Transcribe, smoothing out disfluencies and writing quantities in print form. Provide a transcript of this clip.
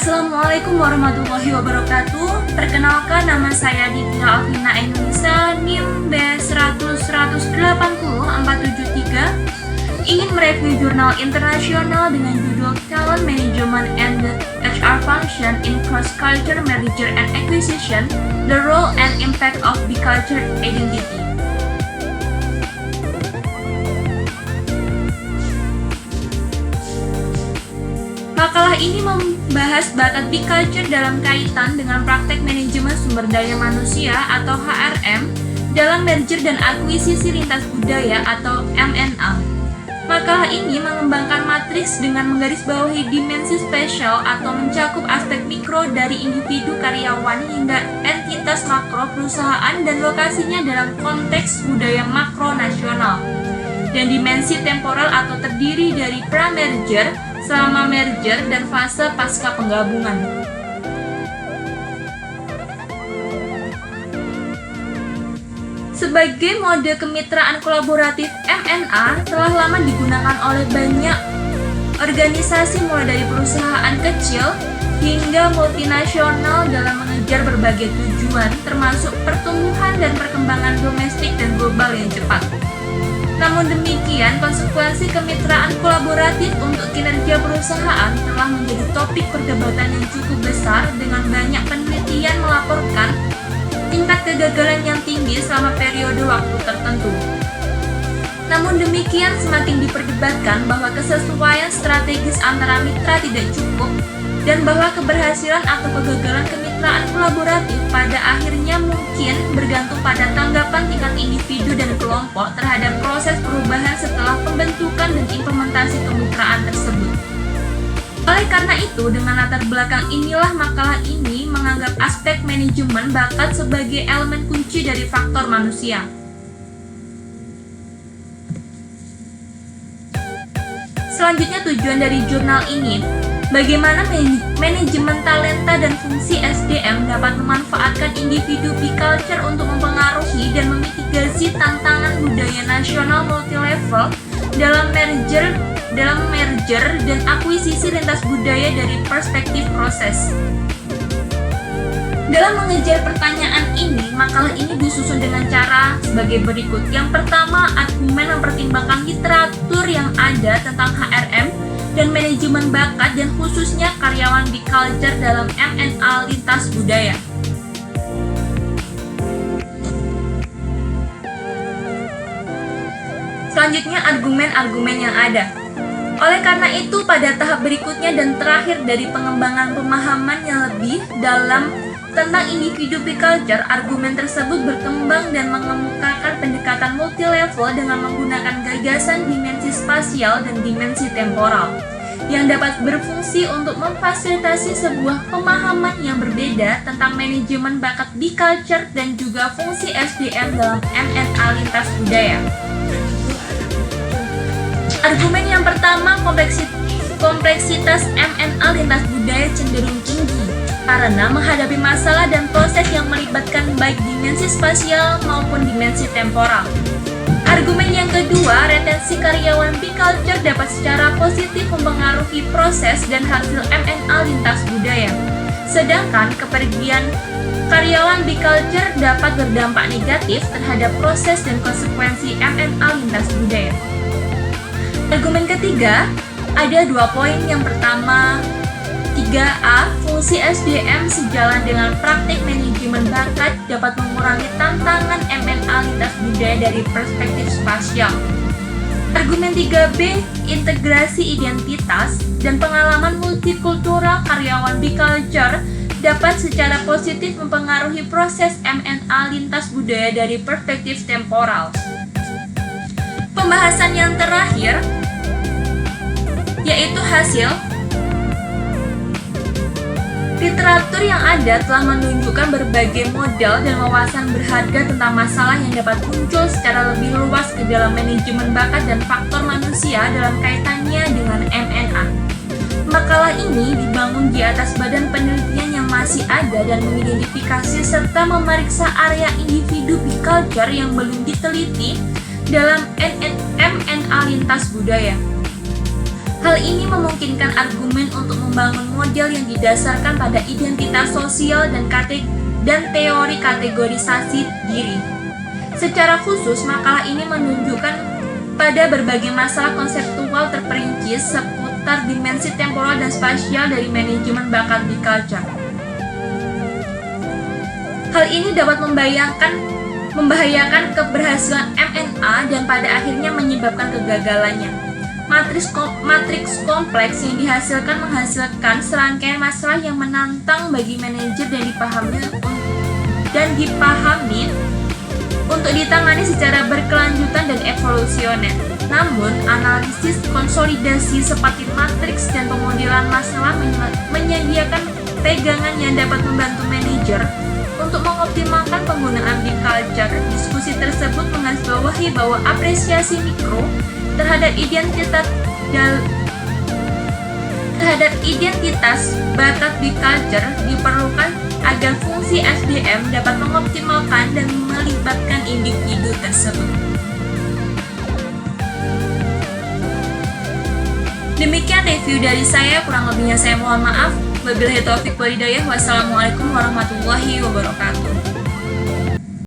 Assalamualaikum warahmatullahi wabarakatuh. Perkenalkan, nama saya Ditya Alvina Indonesia, NIM B100-180-473. Ingin mereview jurnal internasional dengan judul Talent Management and the HR Function in Cross-Culture Merger and Acquisition, The Role and Impact of Bicultural Identity. Makalah ini membahas bakat biculture dalam kaitan dengan praktek manajemen sumber daya manusia atau HRM dalam merger dan akuisisi lintas budaya atau M&A. Makalah ini mengembangkan matriks dengan menggarisbawahi dimensi spesial atau mencakup aspek mikro dari individu karyawan hingga entitas makro perusahaan dan lokasinya dalam konteks budaya makro nasional, dan dimensi temporal atau terdiri dari pra-merger, selama merger, dan fase pasca penggabungan. Sebagai mode kemitraan kolaboratif M&A telah lama digunakan oleh banyak organisasi mulai dari perusahaan kecil hingga multinasional dalam mengejar berbagai tujuan termasuk pertumbuhan dan perkembangan domestik dan global yang cepat. Namun demikian, konsekuensi kemitraan kolaboratif untuk kinerja perusahaan telah menjadi topik perdebatan yang cukup besar dengan banyak penelitian melaporkan tingkat kegagalan yang tinggi selama periode waktu tertentu. Namun demikian, semakin diperdebatkan bahwa kesesuaian strategis antara mitra tidak cukup dan bahwa keberhasilan atau kegagalan kemitraan kolaboratif pada akhirnya mungkin bergantung pada tanggapan tingkat individu dan kelompok terhadap proses perubahan setelah pembentukan dan implementasi kemitraan tersebut. Oleh karena itu, dengan latar belakang inilah makalah ini menganggap aspek manajemen bakat sebagai elemen kunci dari faktor manusia. Selanjutnya, tujuan dari jurnal ini, bagaimana manajemen talenta dan fungsi SDM dapat memanfaatkan individu biculture untuk mempengaruhi dan memitigasi tantangan budaya nasional multilevel dalam merger dan akuisisi lintas budaya dari perspektif proses. Dalam mengejar pertanyaan ini, makalah ini disusun dengan cara sebagai berikut. Yang pertama, argumen mempertimbangkan literatur yang ada tentang HRM dan manajemen bakat dan khususnya karyawan biculture dalam M&A lintas budaya. Selanjutnya, argumen-argumen yang ada. Oleh karena itu, pada tahap berikutnya dan terakhir dari pengembangan pemahaman yang lebih dalam tentang individu biculture, argumen tersebut berkembang dan mengemukakan pendekatan multilevel dengan menggunakan gagasan dimensi spasial dan dimensi temporal yang dapat berfungsi untuk memfasilitasi sebuah pemahaman yang berbeda tentang manajemen bakat biculture dan juga fungsi SDM dalam M&A lintas budaya. Argumen yang pertama, kompleksitas M&A lintas budaya cenderung tinggi karena menghadapi masalah dan proses yang melibatkan baik dimensi spasial maupun dimensi temporal. Argumen yang kedua, retensi karyawan biculture dapat secara positif mempengaruhi proses dan hasil M&A lintas budaya. Sedangkan kepergian karyawan biculture dapat berdampak negatif terhadap proses dan konsekuensi M&A lintas budaya. Argumen ketiga, ada dua poin. Yang pertama, 3A, fungsi SDM sejalan dengan praktik manajemen bakat dapat mengurangi tantangan M&A lintas budaya dari perspektif spasial. Argumen 3B, integrasi identitas dan pengalaman multikultural karyawan biculture dapat secara positif mempengaruhi proses M&A lintas budaya dari perspektif temporal. Pembahasan yang terakhir yaitu hasil. Literatur yang ada telah menunjukkan berbagai model dan wawasan berharga tentang masalah yang dapat muncul secara lebih luas ke dalam manajemen bakat dan faktor manusia dalam kaitannya dengan M&A. Makalah ini dibangun di atas badan penelitian yang masih ada dan mengidentifikasi serta memeriksa area individu biculture yang belum diteliti dalam M&A lintas budaya. Hal ini memungkinkan argumen untuk membangun model yang didasarkan pada identitas sosial dan teori kategorisasi diri. Secara khusus, makalah ini menunjukkan pada berbagai masalah konseptual terperinci seputar dimensi temporal dan spasial dari manajemen bakat di culture. Hal ini dapat membahayakan keberhasilan MNA dan pada akhirnya menyebabkan kegagalannya. Matriks kompleks yang menghasilkan serangkaian masalah yang menantang bagi manajer dan dipahami untuk ditangani secara berkelanjutan dan evolusioner. Namun, analisis konsolidasi seperti matriks dan pemodelan masalah menyediakan pegangan yang dapat membantu manajer untuk mengoptimalkan penggunaan big culture. Diskusi tersebut menggarisbawahi bahwa apresiasi mikro terhadap identitas bakat big culture diperlukan agar fungsi SDM dapat mengoptimalkan dan melibatkan individu tersebut. Demikian review dari saya, kurang lebihnya saya mohon maaf. Wabillahi taufiq wal hidayah. Wassalamualaikum warahmatullahi wabarakatuh.